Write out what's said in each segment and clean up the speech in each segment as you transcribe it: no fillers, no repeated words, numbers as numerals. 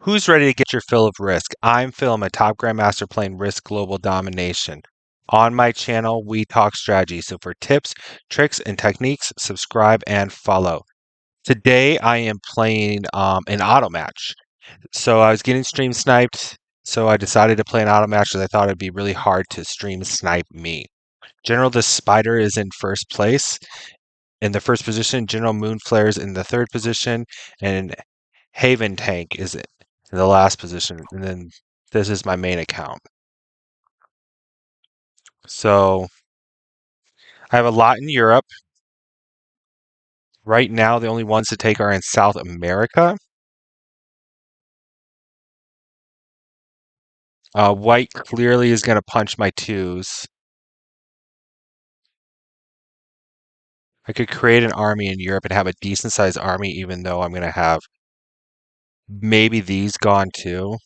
Who's ready to get your fill of Risk? I'm Phil, I'm a top Grandmaster playing Risk Global Domination. On my channel, we talk strategy. So for tips, tricks, and techniques, subscribe and follow. Today, I am playing an auto match. So I was getting stream sniped, so I decided to play an auto match because I thought it'd be really hard to stream snipe me. General the Spider is in first place. In the first position, General Moonflare is in the third position, and Haven Tank is in the last position. And then this is my main account. So I have a lot in Europe. Right now, the only ones to take are in South America. White clearly is going to punch my twos. I could create an army in Europe and have a decent sized army, even though I'm going to have maybe these gone too.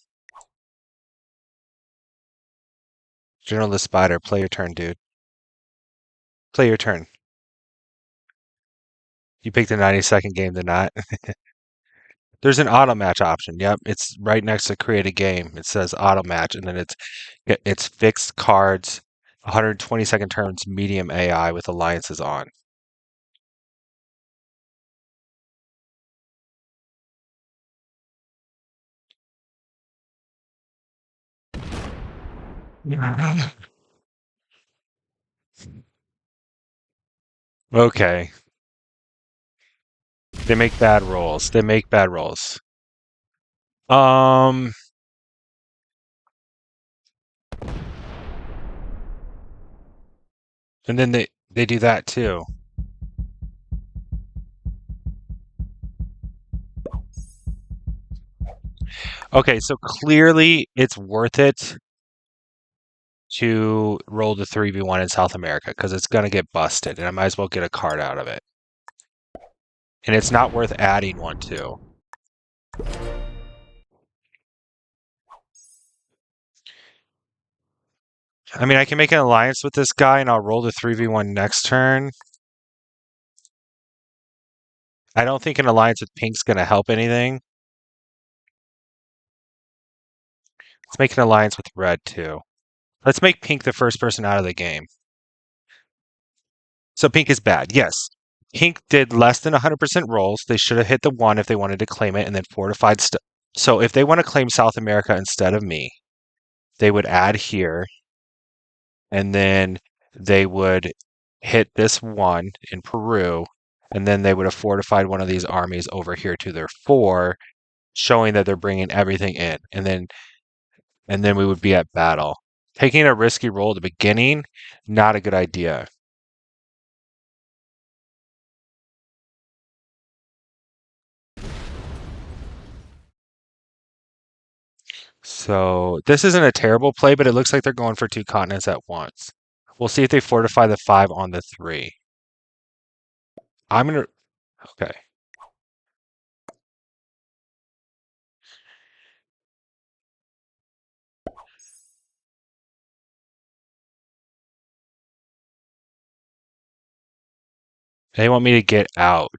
General the Spider, play your turn, dude. Play your turn. You picked a 90-second game to not. There's an auto match option. Yep, it's right next to create a game. It says auto match, and then it's fixed cards, 120-second turns, medium AI with alliances on. Okay, they make bad rolls. They make bad rolls. Um, and then they do that too. Okay, so clearly it's worth it to roll the 3v1 in South America because it's going to get busted, and I might as well get a card out of it. And it's not worth adding one to. I mean, I can make an alliance with this guy and I'll roll the 3v1 next turn. I don't think an alliance with pink's going to help anything. Let's make an alliance with red too. Let's make pink the first person out of the game. So pink is bad. Yes. Pink did less than 100% rolls. They should have hit the 1 if they wanted to claim it and then fortified stuff. So if they want to claim South America instead of me, they would add here and then they would hit this 1 in Peru and then they would have fortified one of these armies over here to their 4, showing that they're bringing everything in, and then we would be at battle. Taking a risky roll at the beginning, not a good idea. So this isn't a terrible play, but it looks like they're going for 2 continents at once. We'll see if they fortify the 5 on the 3. I'm gonna okay. They want me to get out.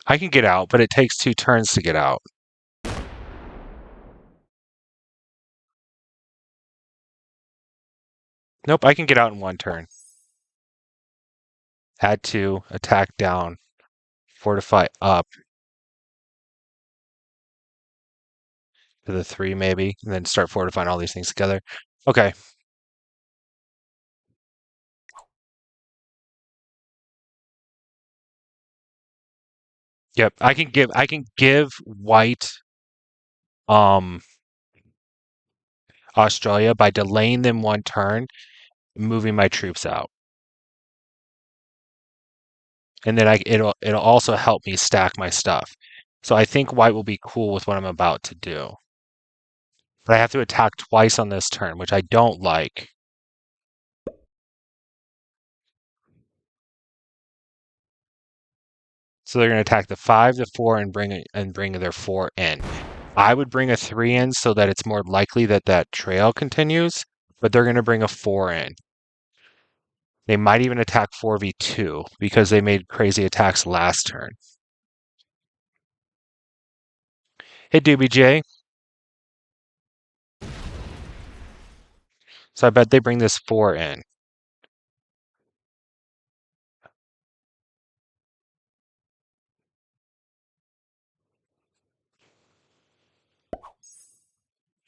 I can get out, but it takes 2 turns to get out. Nope, I can get out in 1 turn. Add 2, attack down, fortify up to the 3 maybe, and then start fortifying all these things together. Okay. Yep, I can give white um Australia by delaying them 1 turn, moving my troops out. And then it'll also help me stack my stuff. So I think white will be cool with what I'm about to do. But I have to attack twice on this turn, which I don't like. So they're going to attack the 5, the 4, and bring their 4 in. I would bring a 3 in so that it's more likely that that trail continues, but they're going to bring a 4 in. They might even attack 4v2 because they made crazy attacks last turn. Hey, Doobie J. So I bet they bring this 4 in.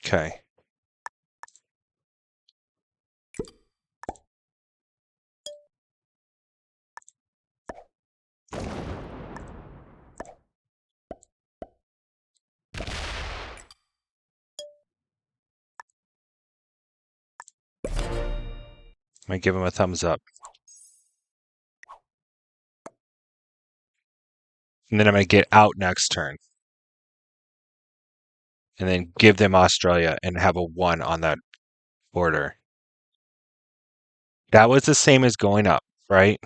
Okay. I'm gonna give him a thumbs up. And then I'm gonna get out next turn. And then give them Australia and have a 1 on that order. That was the same as going up, right?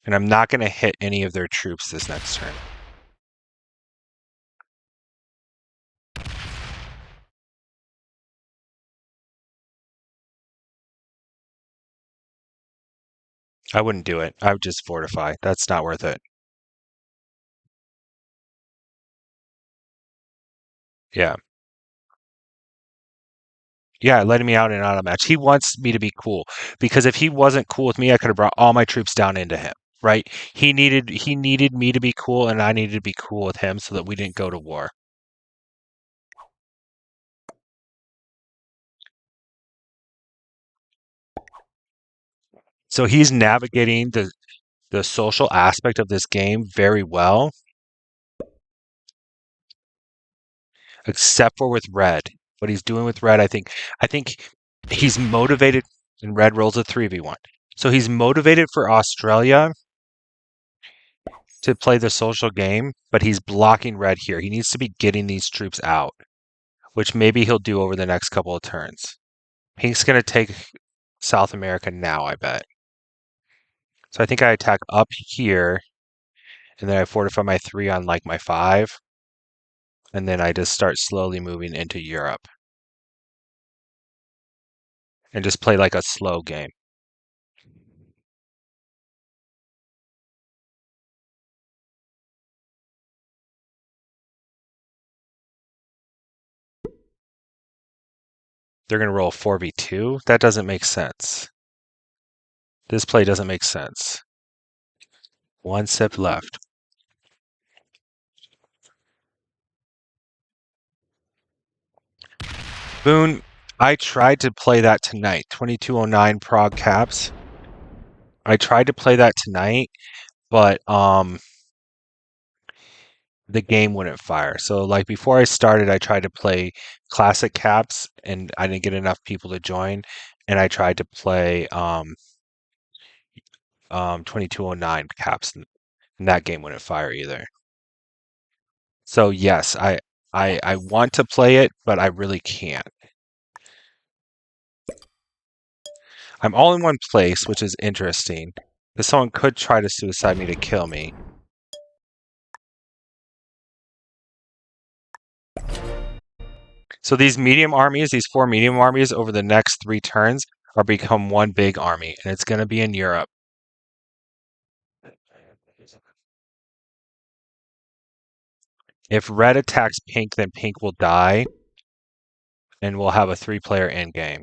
And I'm not gonna hit any of their troops this next turn. I wouldn't do it. I would just fortify. That's not worth it. Yeah. Yeah, letting me out in an auto match. He wants me to be cool because if he wasn't cool with me, I could have brought all my troops down into him, right? He needed me to be cool and I needed to be cool with him so that we didn't go to war. So he's navigating the social aspect of this game very well, except for with red. What he's doing with red, I think he's motivated and red rolls a 3v1. So he's motivated for Australia to play the social game, but he's blocking red here. He needs to be getting these troops out, which maybe he'll do over the next couple of turns. Pink's going to take South America now, I bet. So I think I attack up here, and then I fortify my 3 on like my 5, and then I just start slowly moving into Europe and just play like a slow game. They're going to roll 4v2? That doesn't make sense. This play doesn't make sense. 1 sip left. Boone, I tried to play that tonight. 2209 Prague Caps. I tried to play that tonight, but the game wouldn't fire. So like before I started, I tried to play classic caps and I didn't get enough people to join. And I tried to play 2209 caps and that game wouldn't fire either. So yes, I want to play it, but I really can't. I'm all in one place, which is interesting. Because someone could try to suicide me to kill me. So these medium armies, these 4 medium armies over the next 3 turns are become one big army, and it's going to be in Europe. If red attacks pink, then pink will die, and we'll have a 3-player endgame.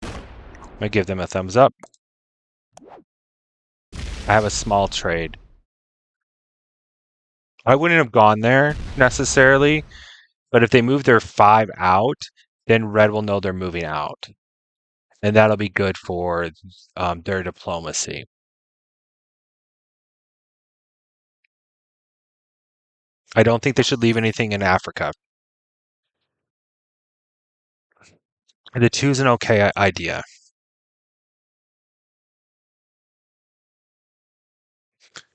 I'm going to give them a thumbs up. I have a small trade. I wouldn't have gone there necessarily, but if they move their 5 out, then red will know they're moving out. And that'll be good for their diplomacy. I don't think they should leave anything in Africa. The 2's an okay idea.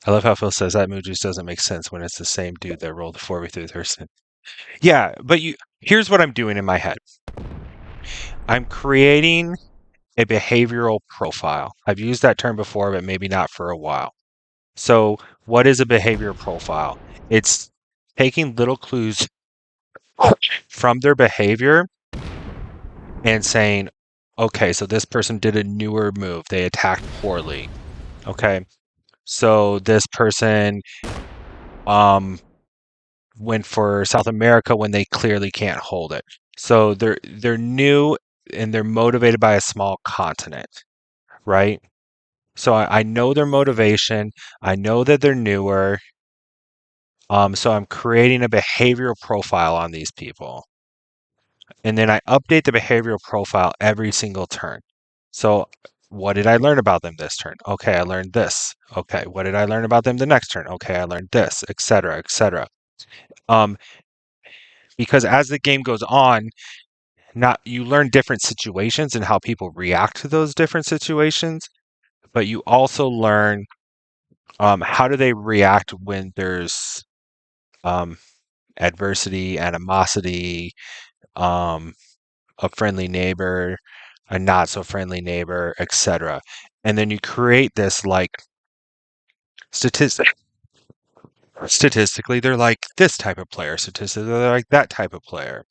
I love how Phil says that move just doesn't make sense when it's the same dude that rolled the 4v3 Thurston. Yeah, but here's what I'm doing in my head. I'm creating a behavioral profile. I've used that term before, but maybe not for a while. So, what is a behavior profile? It's taking little clues from their behavior and saying, okay, so this person did a newer move. They attacked poorly. Okay. So this person um went for South America when they clearly can't hold it. So they're new and they're motivated by a small continent, right? So I know their motivation. I know that they're newer. So I'm creating a behavioral profile on these people. And then I update the behavioral profile every single turn. So what did I learn about them this turn? Okay, I learned this. Okay, what did I learn about them the next turn? Okay, I learned this, etc., etc. Um, because as the game goes on, not you learn different situations and how people react to those different situations, but you also learn how do they react when there's um, adversity, animosity, um, a friendly neighbor, a not so friendly neighbor, etc. And then you create this like statistic. Statistically, they're like this type of player. Statistically, they're like that type of player.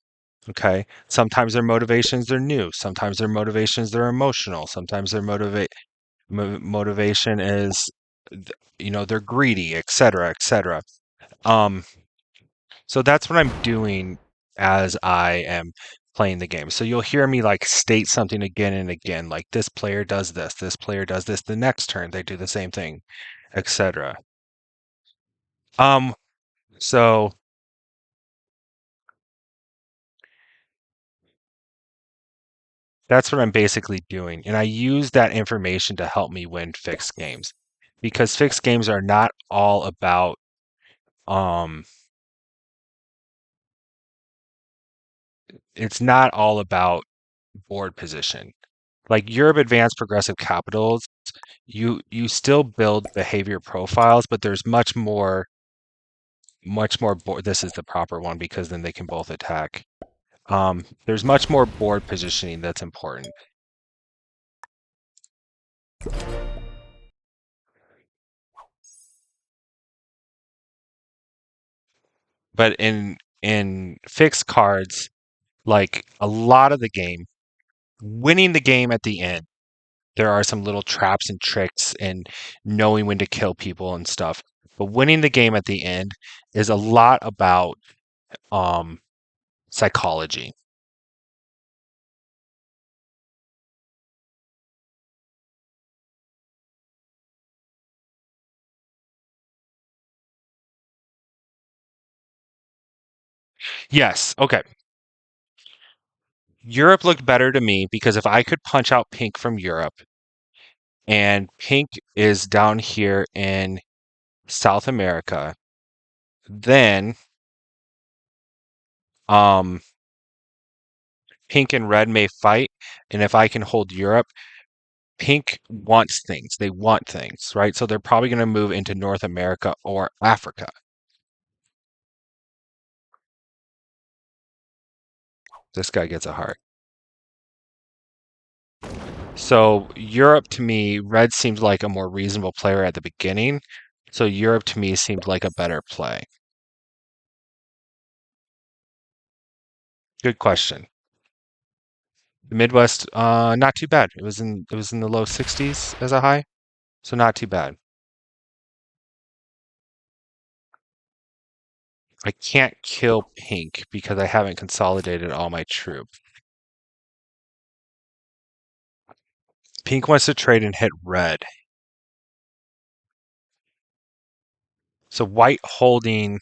Okay. Sometimes their motivations are new. Sometimes their motivations they're emotional. Sometimes their motivation is, they're greedy, etc., etc. Um, so that's what I'm doing as I am playing the game. So you'll hear me like state something again and again, like this player does this player does this. The next turn they do the same thing, etc. Um, so that's what I'm basically doing, and I use that information to help me win fixed games because fixed games are not all about um it's not all about board position. Like Europe Advanced Progressive Capitals, you still build behavior profiles, but there's much more board. This is the proper one because then they can both attack. There's much more board positioning that's important. But in fixed cards, like a lot of the game, winning the game at the end, there are some little traps and tricks and knowing when to kill people and stuff. But winning the game at the end is a lot about um, psychology. Yes. Okay. Europe looked better to me because if I could punch out pink from Europe, and pink is down here in South America, then um, pink and red may fight. And if I can hold Europe, pink wants things. They want things, right? So they're probably going to move into North America or Africa. This guy gets a heart. So Europe to me, red seems like a more reasonable player at the beginning. So Europe to me seemed like a better play. Good question. The Midwest, not too bad. It was in the low 60s as a high, so not too bad. I can't kill pink because I haven't consolidated all my troops. Pink wants to trade and hit red. So white holding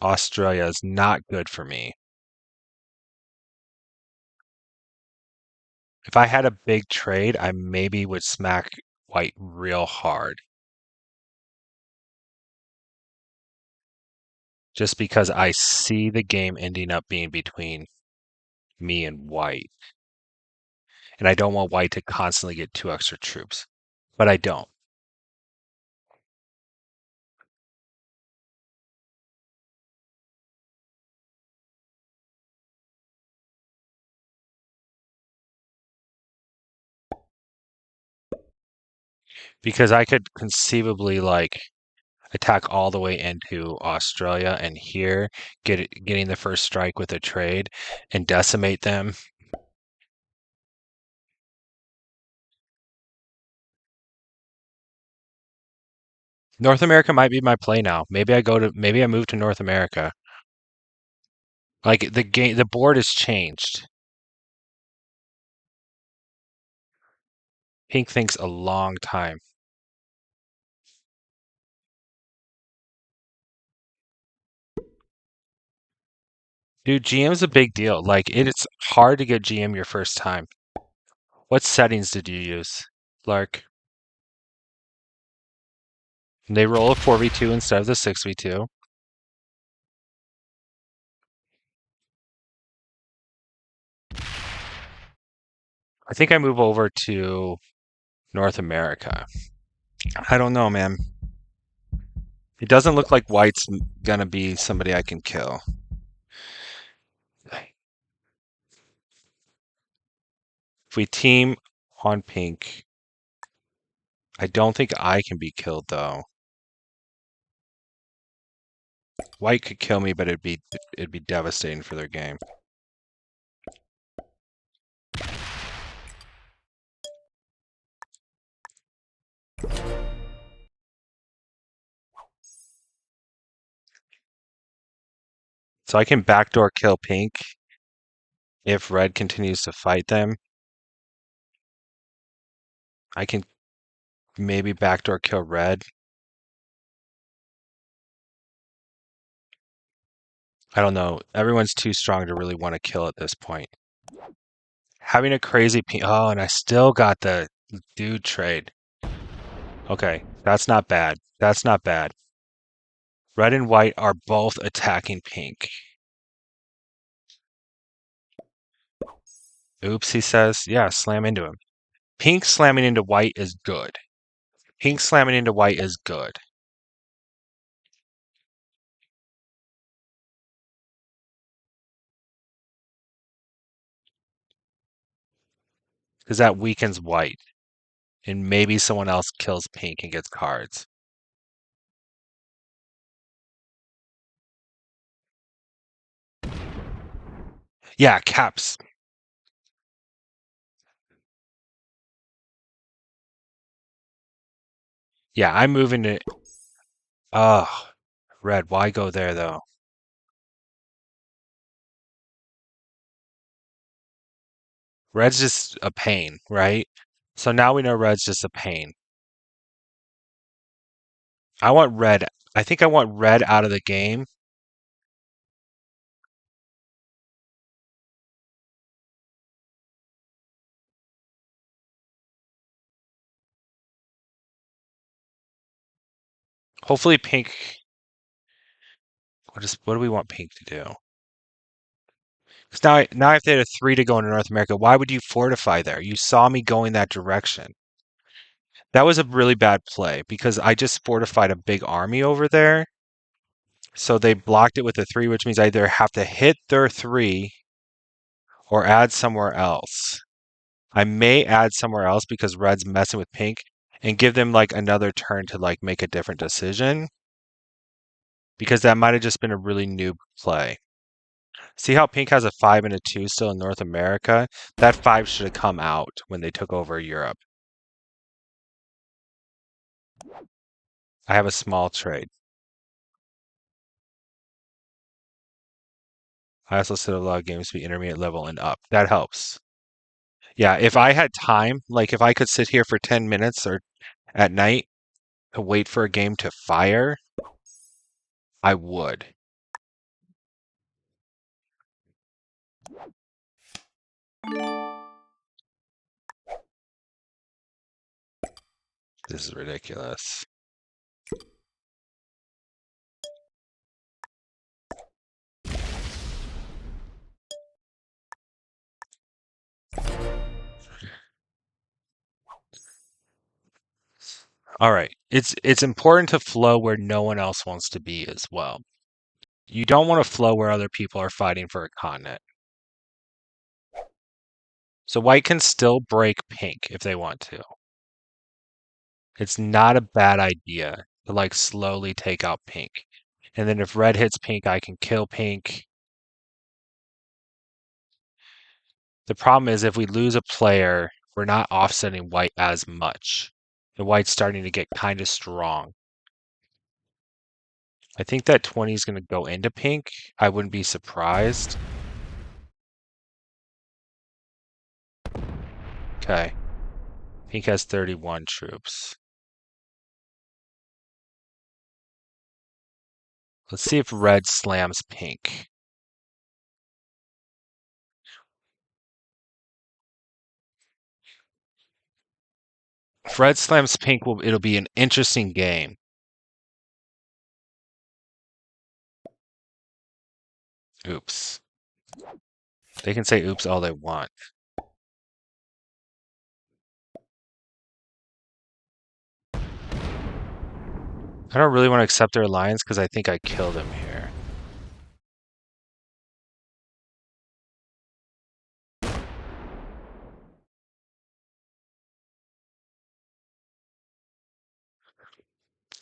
Australia is not good for me. If I had a big trade, I maybe would smack white real hard just because I see the game ending up being between me and white. And I don't want white to constantly get two extra troops. But I don't. Because I could conceivably like attack all the way into Australia and here getting the first strike with a trade and decimate them. North America might be my play now. Maybe I move to North America. Like the board has changed. Pink thinks a long time. Dude, GM's a big deal. Like it's hard to get GM your first time. What settings did you use, Lark? They roll a 4v2 instead of the 6v2. I think I move over to North America. I don't know, man. It doesn't look like White's gonna be somebody I can kill. If we team on Pink, I don't think I can be killed though. White could kill me, but it'd be devastating for their game. So I can backdoor kill Pink if Red continues to fight them. I can maybe backdoor kill Red. I don't know. Everyone's too strong to really want to kill at this point. Having a crazy Pink. Oh, and I still got the dude trade. Okay, that's not bad. That's not bad. Red and white are both attacking Pink. Oops, he says. Yeah, slam into him. Pink slamming into white is good. Pink slamming into white is good. Because that weakens white. And maybe someone else kills pink and gets cards. Yeah, caps. Yeah, I'm moving to. Oh, red. Why go there though? Red's just a pain, right? So now we know red's just a pain. I want red. I think I want red out of the game. Hopefully pink. What do we want pink to do? Because now if they had a 3 to go into North America, why would you fortify there? You saw me going that direction. That was a really bad play because I just fortified a big army over there. So they blocked it with a 3, which means I either have to hit their 3 or add somewhere else. I may add somewhere else because red's messing with pink and give them like another turn to like make a different decision because that might have just been a really noob play. See how pink has a 5 and a 2 still in North America? That 5 should have come out when they took over Europe. I have a small trade. I also said a lot of games to be intermediate level and up. That helps. Yeah, if I had time, like if I could sit here for 10 minutes or at night to wait for a game to fire, I would. This is ridiculous. All right. It's important to flow where no one else wants to be as well. You don't want to flow where other people are fighting for a continent. So white can still break pink if they want to. It's not a bad idea to like slowly take out pink. And then if red hits pink, I can kill pink. The problem is if we lose a player, we're not offsetting white as much. And white's starting to get kind of strong. I think that 20 is going to go into pink. I wouldn't be surprised. Okay. Pink has 31 troops. Let's see if red slams pink. If red slams pink, it'll be an interesting game. Oops. They can say oops all they want. I don't really want to accept their alliance because I think I killed him here.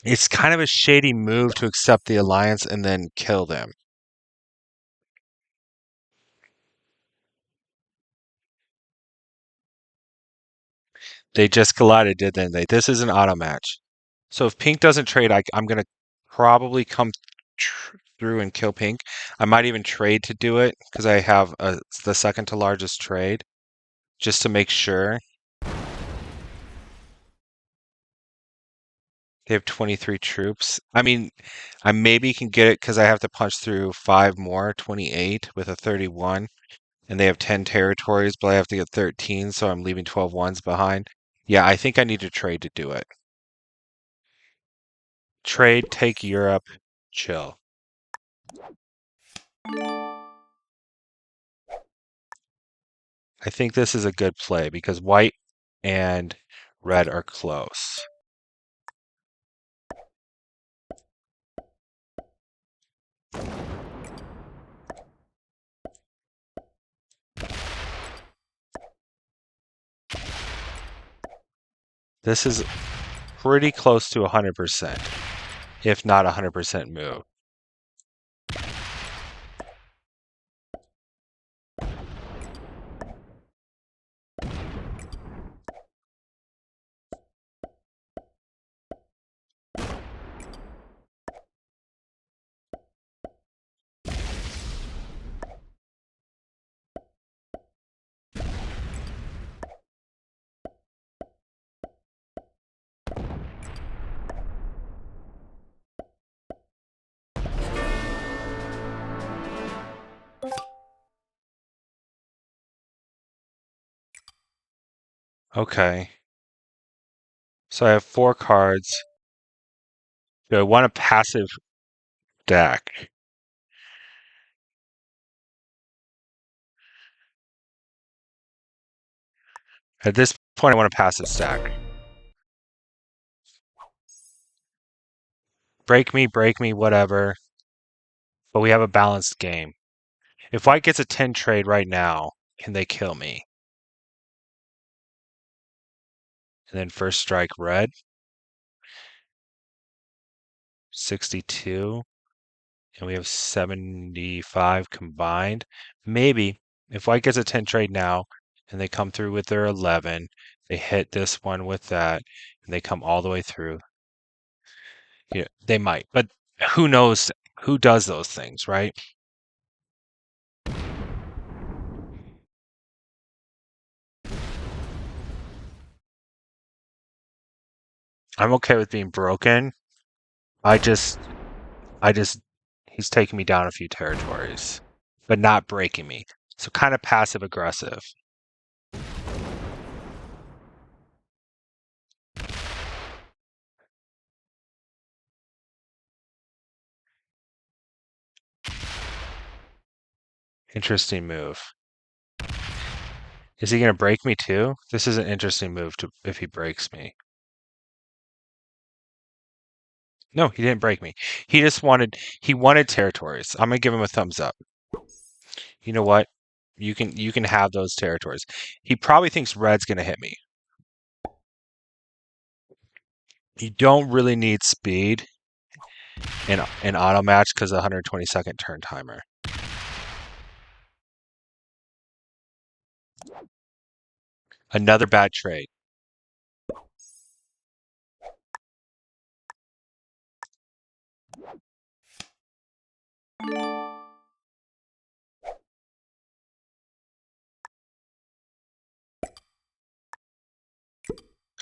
It's kind of a shady move to accept the alliance and then kill them. They just collided, didn't they? This is an auto match. So if pink doesn't trade, I'm going to probably come through and kill pink. I might even trade to do it because I have the second to largest trade just to make sure. They have 23 troops. I mean, I maybe can get it because I have to punch through 5 more, 28 with a 31. And they have 10 territories, but I have to get 13, so I'm leaving 12 ones behind. Yeah, I think I need to trade to do it. Trade, take Europe, chill. I think this is a good play because white and red are close. This is pretty close to 100%, if not 100% move. Okay. So I have 4 cards. Do I want a passive deck? At this point, I want a passive stack. Break me, whatever. But we have a balanced game. If white gets a 10 trade right now, can they kill me? And then first strike red. 62. And we have 75 combined. Maybe if white gets a 10 trade now and they come through with their 11, they hit this one with that, and they come all the way through. Yeah, they might, but who knows who does those things, right? I'm okay with being broken. I just, I just, he's taking me down a few territories, but not breaking me. So kind of passive aggressive. Interesting move. Is he going to break me too? This is an interesting move to if he breaks me. No, he didn't break me. He wanted territories. I'm gonna give him a thumbs up. You know what? You can have those territories. He probably thinks red's gonna hit me. You don't really need speed in auto match because of the 120-second turn timer. Another bad trade. I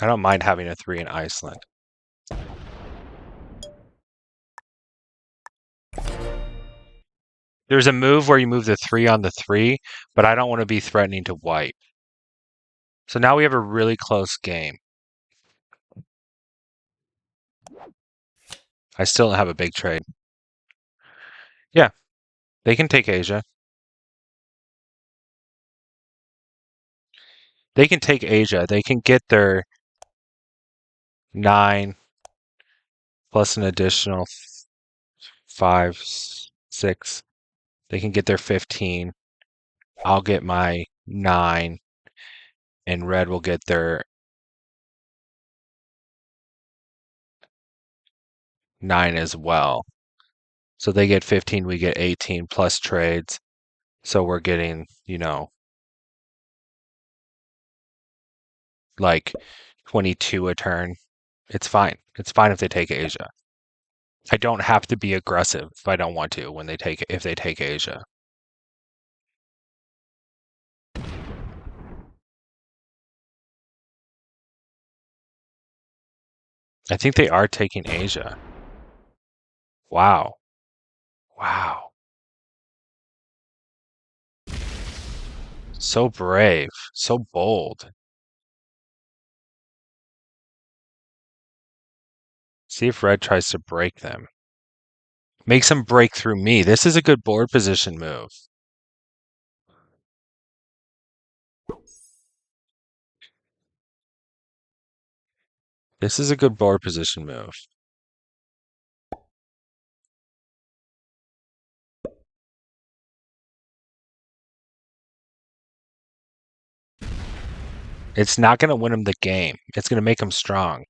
don't mind having a 3 in Iceland. There's a move where you move the 3 on the 3, but I don't want to be threatening to white. So now we have a really close game. I still don't have a big trade. Yeah, they can take Asia. They can take Asia. They can get their 9 plus an additional 5, 6. They can get their 15. I'll get my 9, and red will get their 9 as well. So they get 15, we get 18 plus trades. So we're getting, like 22 a turn. It's fine. It's fine if they take Asia. I don't have to be aggressive if I don't want to if they take Asia. I think they are taking Asia. Wow. Wow. So brave. So bold. See if red tries to break them. Makes them break through me. This is a good board position move. This is a good board position move. It's not going to win them the game. It's going to make them strong.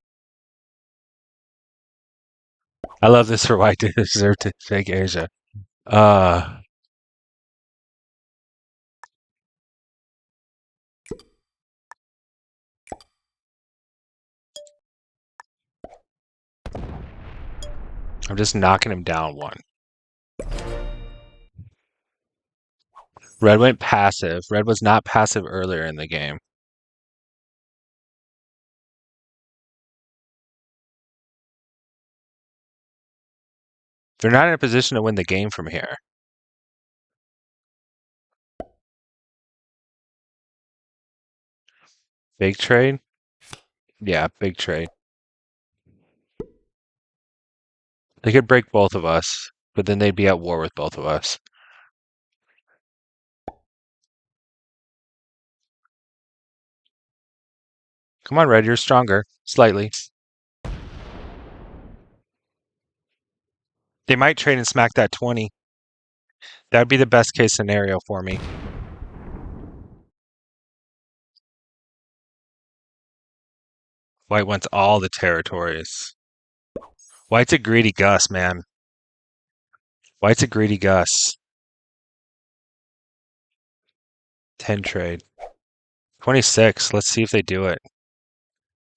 I love this for white to deserve to take Asia. Uh, I'm just knocking him down one. Red went passive. Red was not passive earlier in the game. They're not in a position to win the game from here. Big trade? Yeah, big trade. They could break both of us, but then they'd be at war with both of us. Come on, Red, you're stronger. Slightly. They might trade and smack that 20. That'd be the best case scenario for me. White wants all the territories. White's a greedy Gus, man. White's a greedy Gus. 10 trade. 26. Let's see if they do it.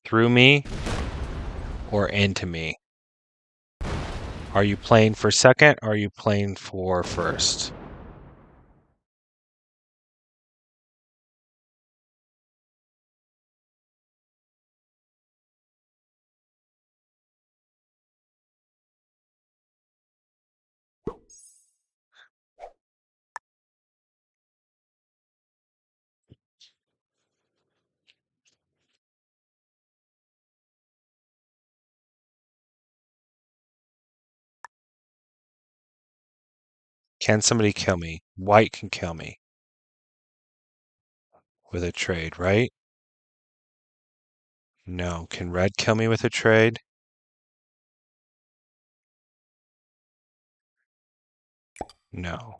Through me or into me? Are you playing for second or are you playing for first? Can somebody kill me? White can kill me with a trade, right? No. Can red kill me with a trade? No.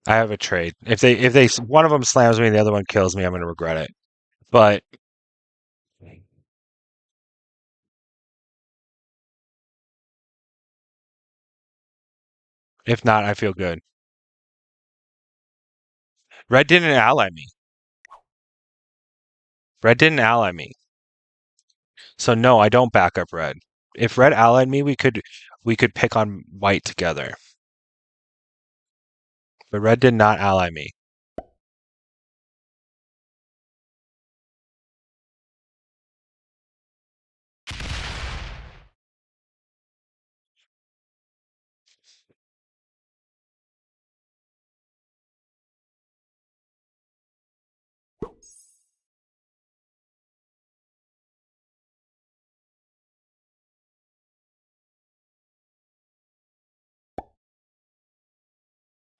I have a trade. If they one of them slams me and the other one kills me, I'm going to regret it. But If not, I feel good. Red didn't ally me. Red didn't ally me. So no, I don't back up red. If red allied me, we could pick on white together. But red did not ally me.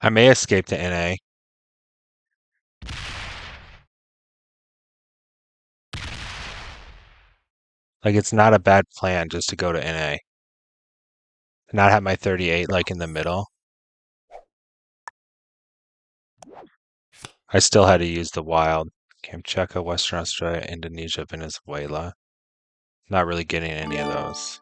I may escape to NA. Like it's not a bad plan just to go to NA. Not have my 38 like in the middle. I still had to use the wild. Kamchatka, Western Australia, Indonesia, Venezuela. Not really getting any of those.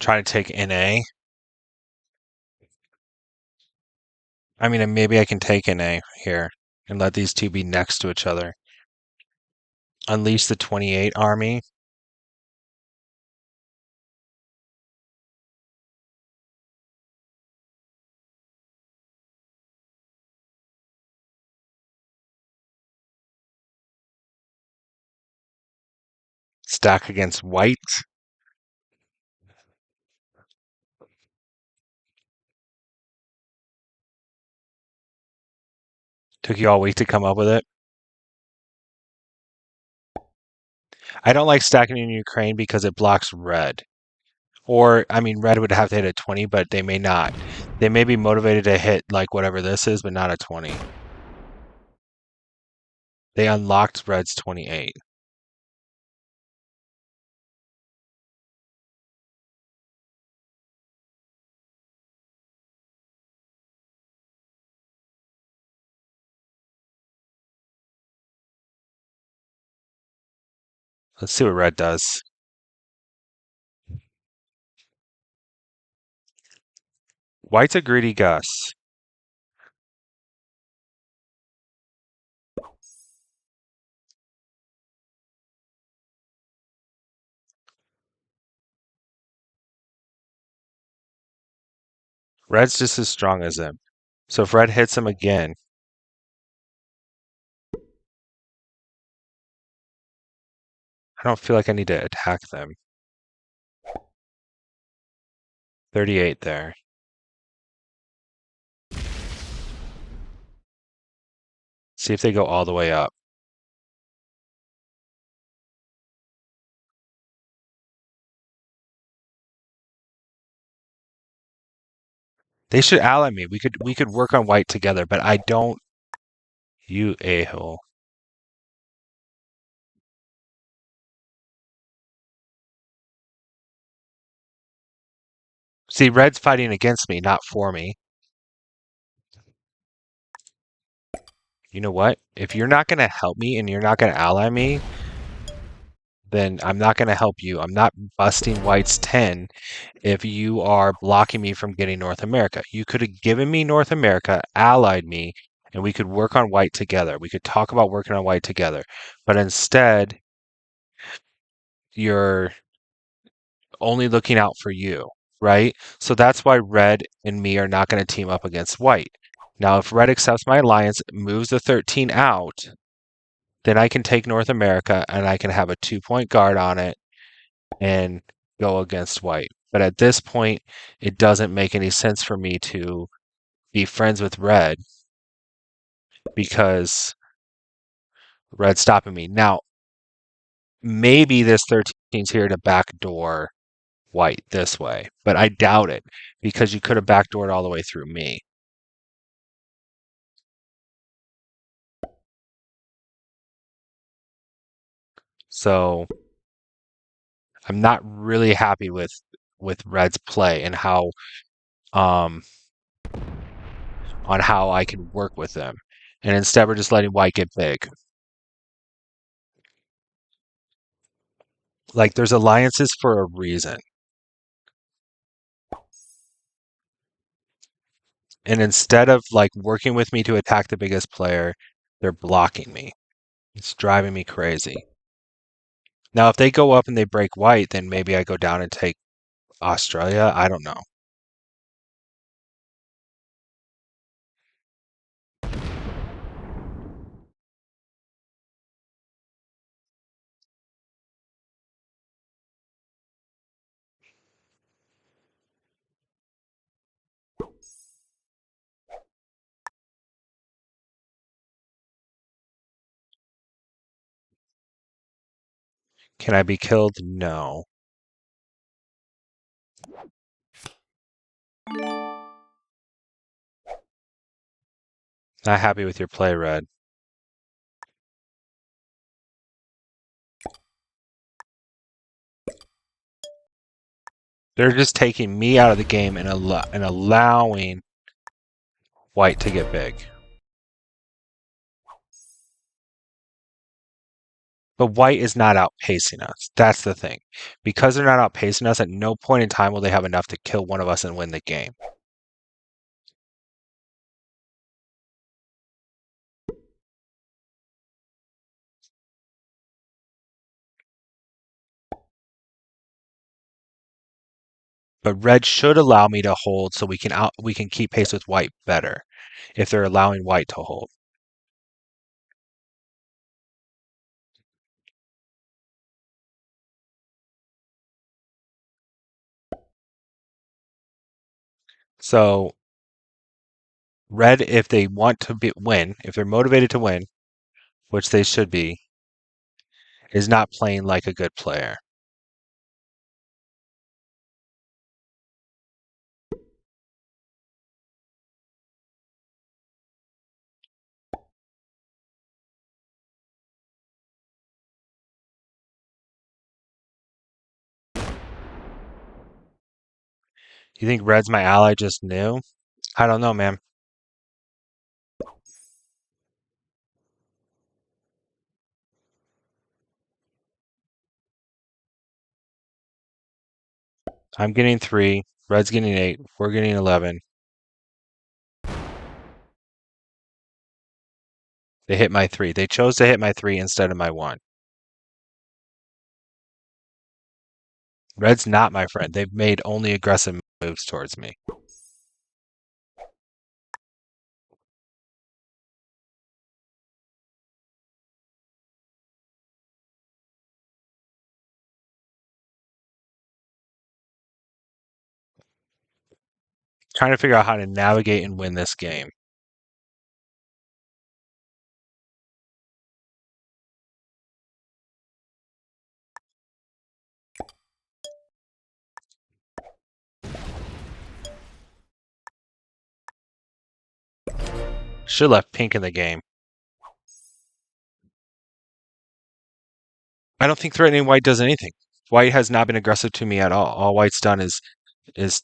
Trying to take NA. I mean, maybe I can take NA here and let these two be next to each other. Unleash the 28 army. Stack against white. Took you all week to come up with it. I don't like stacking in Ukraine because it blocks red. Or, I mean, red would have to hit a 20, but they may not. They may be motivated to hit like whatever this is, but not a 20. They unlocked red's 28. Let's see what red does. White's a greedy Gus. Red's just as strong as him. So if red hits him again, I don't feel like I need to attack them. 38 there. See if they go all the way up. They should ally me. We could work on white together, but I don't. You a-hole. See, red's fighting against me, not for me. You know what? If you're not going to help me and you're not going to ally me, then I'm not going to help you. I'm not busting white's 10 if you are blocking me from getting North America. You could have given me North America, allied me, and we could work on white together. We could talk about working on white together. But instead, you're only looking out for you, right? So that's why red and me are not going to team up against white. Now, if red accepts my alliance, moves the 13 out, then I can take North America and I can have a 2-point guard on it and go against white. But at this point, it doesn't make any sense for me to be friends with red because red's stopping me. Now, maybe this 13's here to backdoor white this way, but I doubt it because you could have backdoored all the way through me. So I'm not really happy with with Red's play and how um on how I can work with them. And instead we're just letting White get big. Like there's alliances for a reason. And instead of like working with me to attack the biggest player, they're blocking me. It's driving me crazy. Now, if they go up and they break White, then maybe I go down and take Australia. I don't know. Can I be killed? No. Not happy with your play, Red. They're just taking me out of the game and allowing White to get big. But White is not outpacing us. That's the thing. Because they're not outpacing us, at no point in time will they have enough to kill one of us and win the game. But Red should allow me to hold so we can keep pace with White better if they're allowing White to hold. So Red, if they want to win, if they're motivated to win, which they should be, is not playing like a good player. You think Red's my ally just knew? I don't know, man. I'm getting 3. Red's getting 8. We're getting 11. They hit my 3. They chose to hit my 3 instead of my 1. Red's not my friend. They've made only aggressive moves towards me. Trying to figure out how to navigate and win this game. Should have left pink in the game. I don't think threatening White does anything. White has not been aggressive to me at all. All White's done is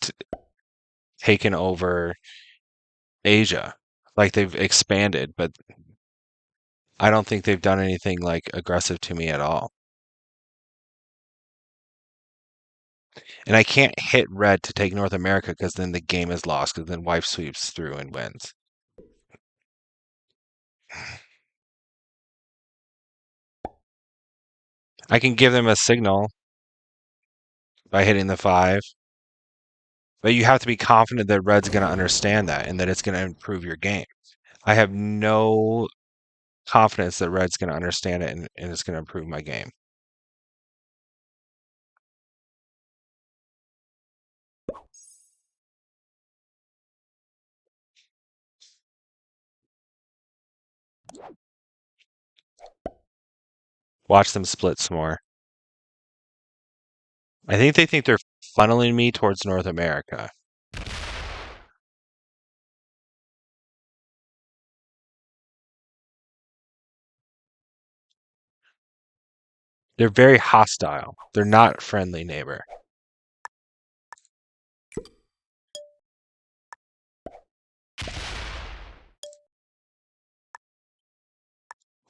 taken over Asia. Like they've expanded, but I don't think they've done anything like aggressive to me at all. And I can't hit Red to take North America because then the game is lost because then White sweeps through and wins. I can give them a signal by hitting the 5, but you have to be confident that Red's going to understand that and that it's going to improve your game. I have no confidence that Red's going to understand it and it's going to improve my game. Watch them split some more. I think they think they're funneling me towards North America. They're very hostile. They're not friendly neighbor.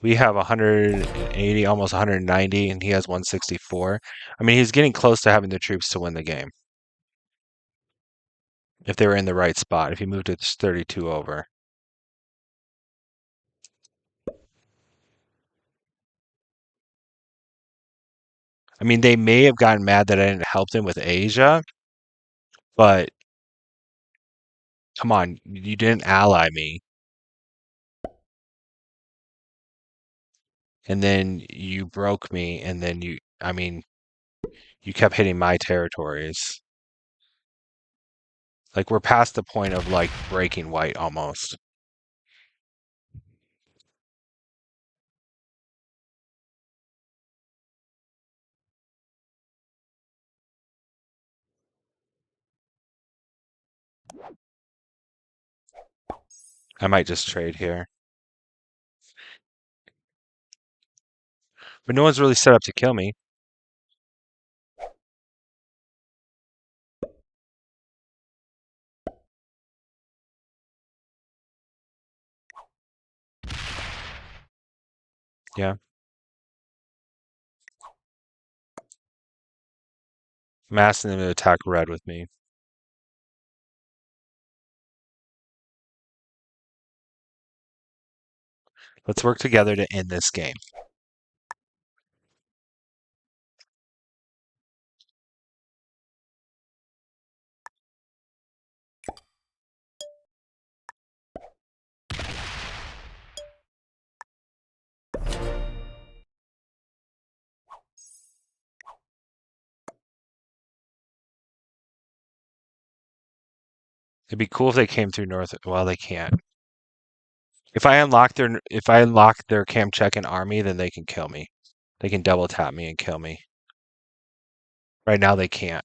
We have 180, almost 190, and he has 164. I mean, he's getting close to having the troops to win the game if they were in the right spot, if he moved it 32 over. I mean, they may have gotten mad that I didn't help them with Asia, but come on, you didn't ally me. And then you broke me, and then I mean, you kept hitting my territories. Like, we're past the point of, like, breaking white almost. I might just trade here. But no one's really set up to kill me. Yeah. I'm asking them to attack red with me. Let's work together to end this game. It'd be cool if they came through north. Well, they can't. If I unlock their Kamchekan army, then they can kill me. They can double tap me and kill me. Right now they can't.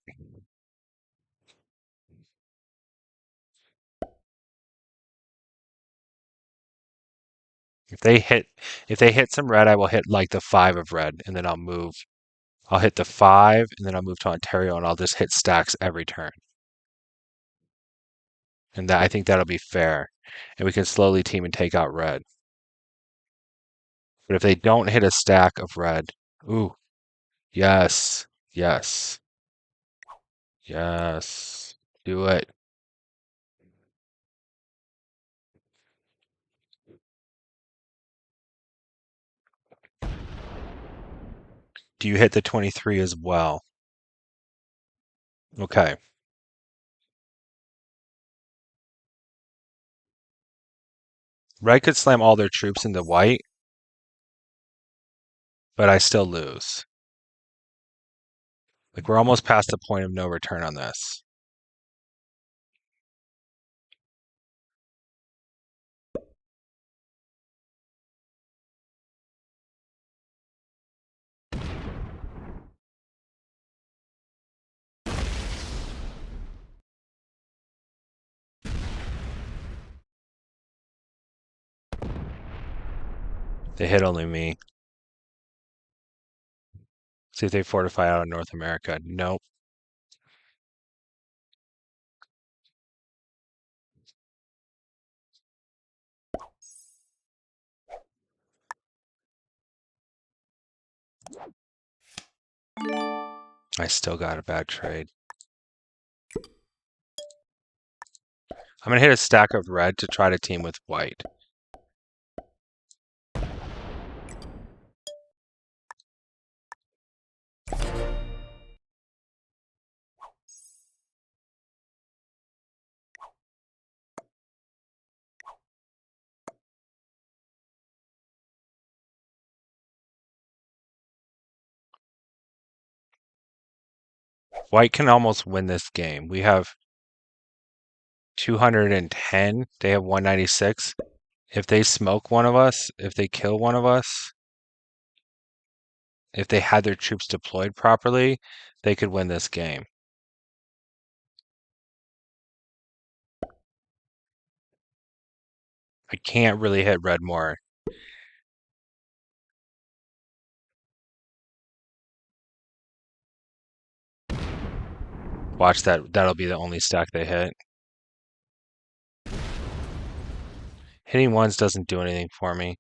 If they hit if they hit some red, I will hit like the 5 of red, and then I'll move. I'll hit the 5, and then I'll move to Ontario, and I'll just hit stacks every turn. And that I think that'll be fair. And we can slowly team and take out red. But if they don't hit a stack of red, ooh, yes, yes, yes, do it. Do you hit the 23 as well? Okay. Red could slam all their troops into white, but I still lose. Like, we're almost past the point of no return on this. They hit only me. See if they fortify out of North America. Nope. I still got a bad trade. I'm going to hit a stack of red to try to team with white. White can almost win this game. We have 210. They have 196. If they smoke one of us, if they kill one of us, if they had their troops deployed properly, they could win this game. I can't really hit red more. Watch that. That'll be the only stack they hit. Hitting ones doesn't do anything for me.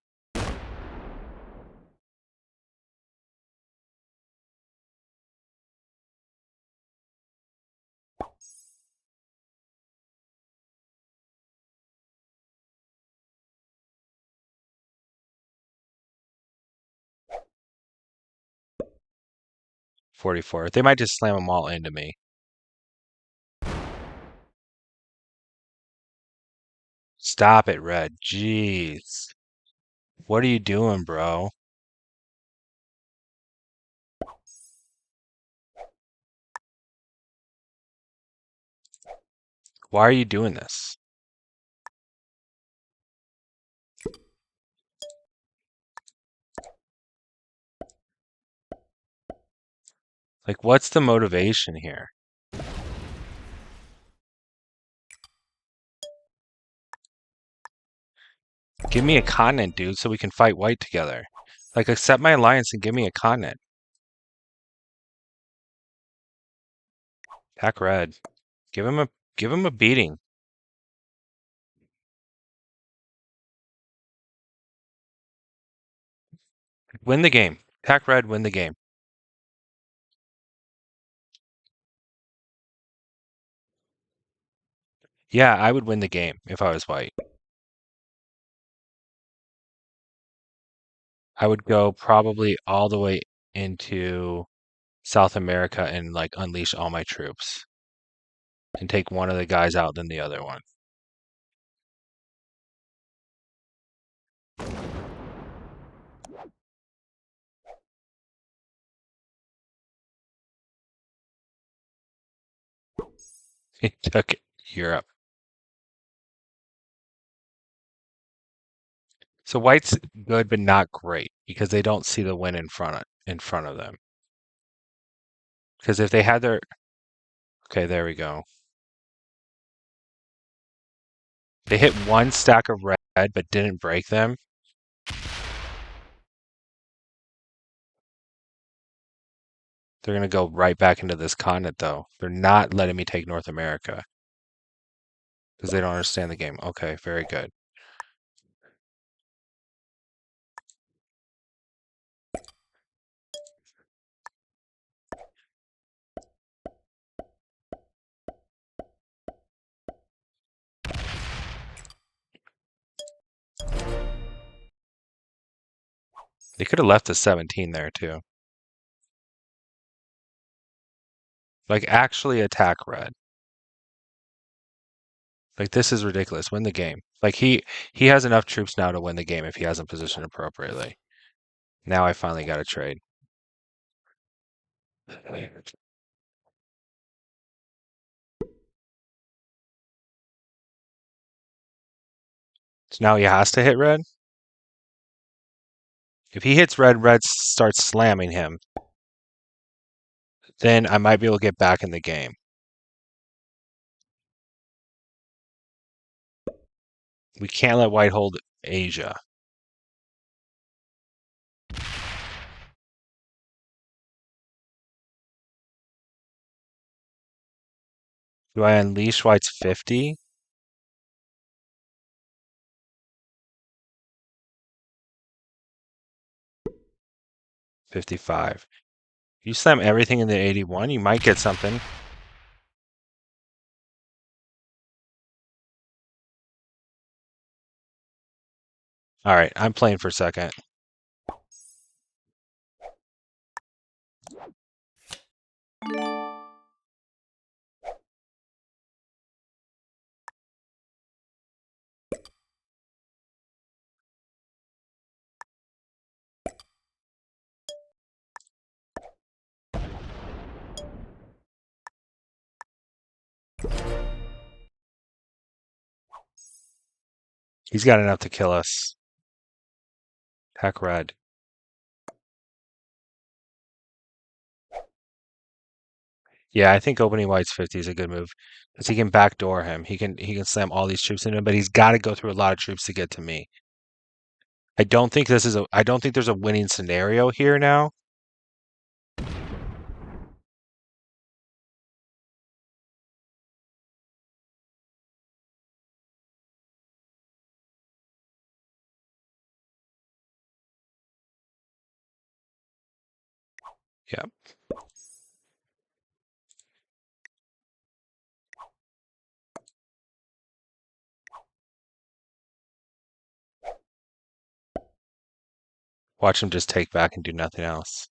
44. They might just slam them all into me. Stop it, Red. Jeez. What are you doing, bro? Why are you doing this? Like, what's the motivation here? Give me a continent, dude, so we can fight white together. Like, accept my alliance and give me a continent. Attack red. Give him a beating. Win the game. Attack red, win the game. Yeah, I would win the game if I was white. I would go probably all the way into South America and like unleash all my troops and take one of the guys out than the other one. He took Europe. So white's good but not great because they don't see the win in front of them. Because if they had their okay, there we go. They hit one stack of red but didn't break them. They're gonna go right back into this continent though. They're not letting me take North America because they don't understand the game. Okay, very good. They could have left the 17 there too. Like actually attack red. Like this is ridiculous. Win the game. Like he has enough troops now to win the game if he hasn't positioned appropriately. Now I finally got a trade. So now he has to hit red. If he hits red, red starts slamming him. Then I might be able to get back in the game. We can't let white hold Asia. Do I unleash white's 50? 55. If you slam everything in the 81, you might get something. All right, I'm playing for second. He's got enough to kill us. Heck red. Yeah, I think opening white's 50 is a good move because he can backdoor him. He can slam all these troops into him, but he's got to go through a lot of troops to get to me. I don't think there's a winning scenario here now. Yeah. Watch him just take back and do nothing else.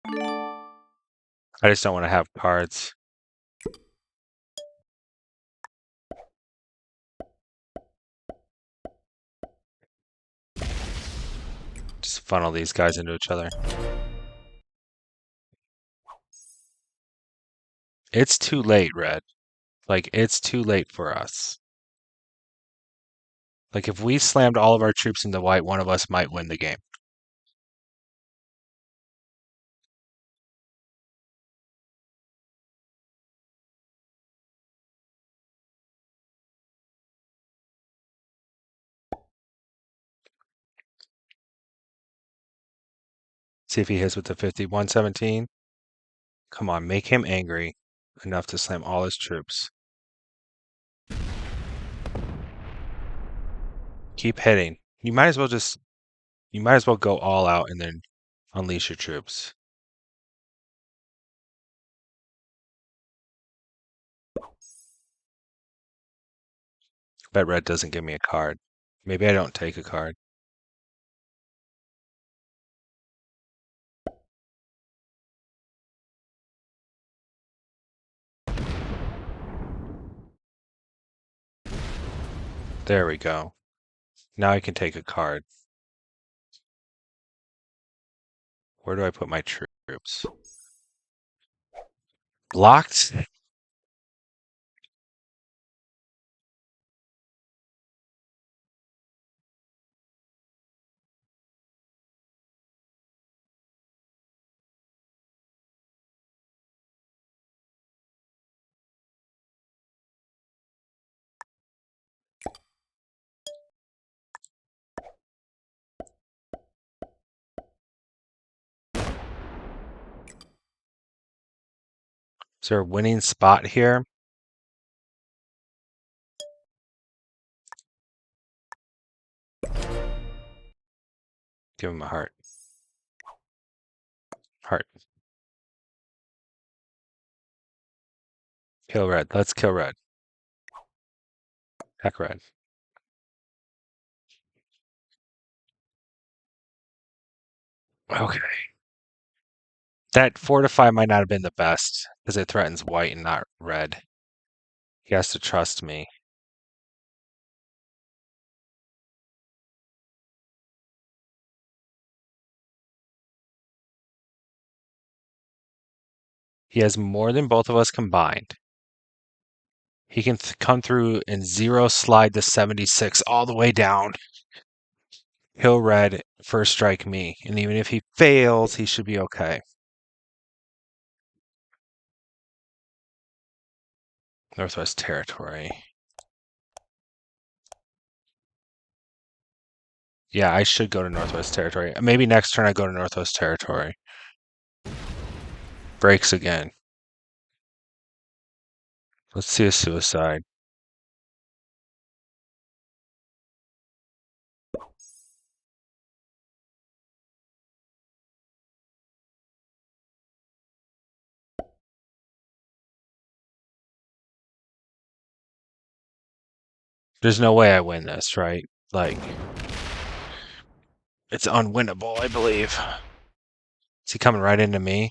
I just don't want to have cards. Just funnel these guys into each other. It's too late, Red. Like, it's too late for us. Like, if we slammed all of our troops into white, one of us might win the game. See if he hits with the 50. 117. Come on, make him angry enough to slam all his troops. Keep hitting. You might as well go all out and then unleash your troops. Bet red doesn't give me a card. Maybe I don't take a card. There we go. Now I can take a card. Where do I put my troops? Blocked? Is there a winning spot here? Give him a heart. Heart. Kill red. Let's kill red. Heck red. Okay. That fortify might not have been the best because it threatens white and not red. He has to trust me. He has more than both of us combined. He can come through and zero slide the 76 all the way down. Kill red, first strike me. And even if he fails, he should be okay. Northwest Territory. Yeah, I should go to Northwest Territory. Maybe next turn I go to Northwest Territory. Breaks again. Let's see a suicide. There's no way I win this, right? Like, it's unwinnable, I believe. Is he coming right into me?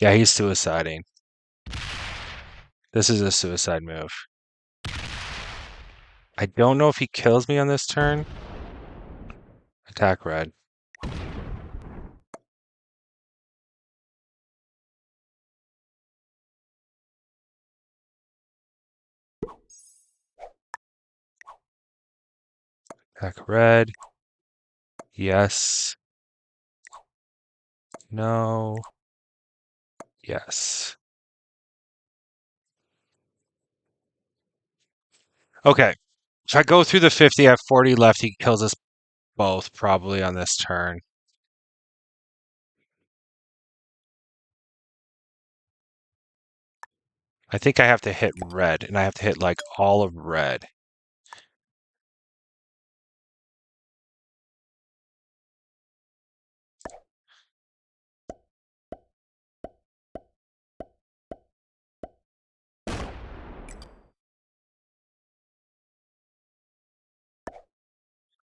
Yeah, he's suiciding. This is a suicide move. I don't know if he kills me on this turn. Attack red. Attack red. Yes. No. Yes. Okay. If I go through the 50, I have 40 left. He kills us both probably on this turn. I think I have to hit red, and I have to hit like all of red.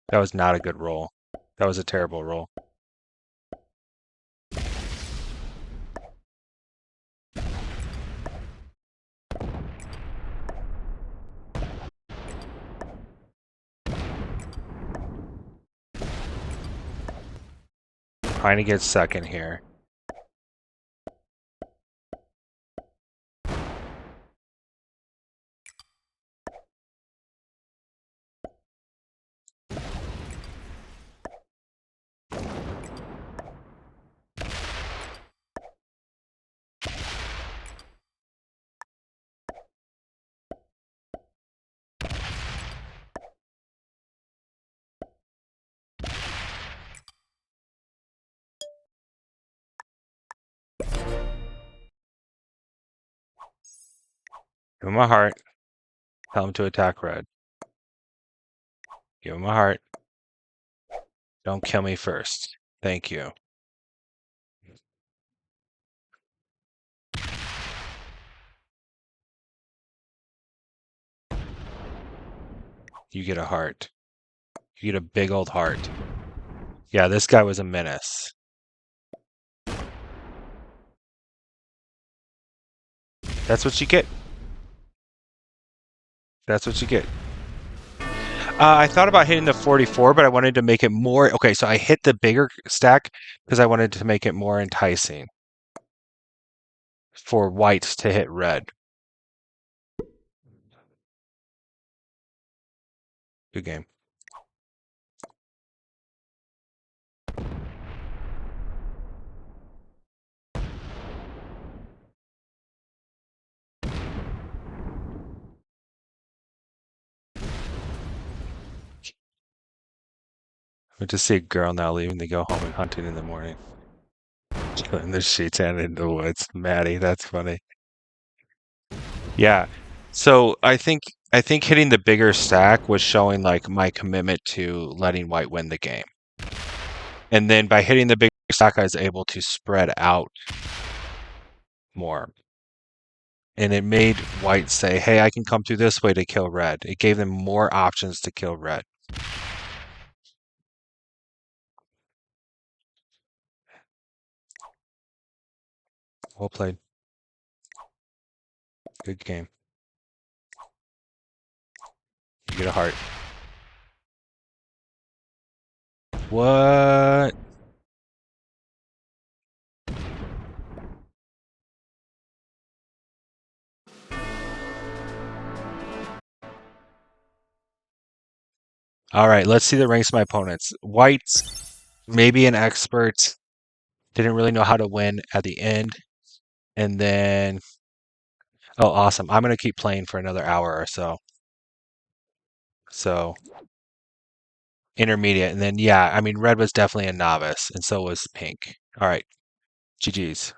That was not a good roll. That was a terrible roll. Trying to get second here. Give him a heart. Tell him to attack red. Give him a heart. Don't kill me first. Thank you. You get a heart. You get a big old heart. Yeah, this guy was a menace. That's what you get. That's what you get. I thought about hitting the 44, but I wanted to make it more. Okay, so I hit the bigger stack because I wanted to make it more enticing for whites to hit red. Good game. I just see a girl now leaving to go home and hunting in the morning. Killing the sheets and in the woods. Maddie, that's funny. Yeah. So I think hitting the bigger stack was showing like my commitment to letting white win the game. And then by hitting the bigger stack, I was able to spread out more. And it made white say, hey, I can come through this way to kill red. It gave them more options to kill red. Well played. Good game. You get a heart. What? All right, let's see the ranks of my opponents. White's maybe an expert. Didn't really know how to win at the end. And then, oh, awesome. I'm going to keep playing for another hour or so. So, intermediate. And then, yeah, I mean, red was definitely a novice, and so was pink. All right, GG's.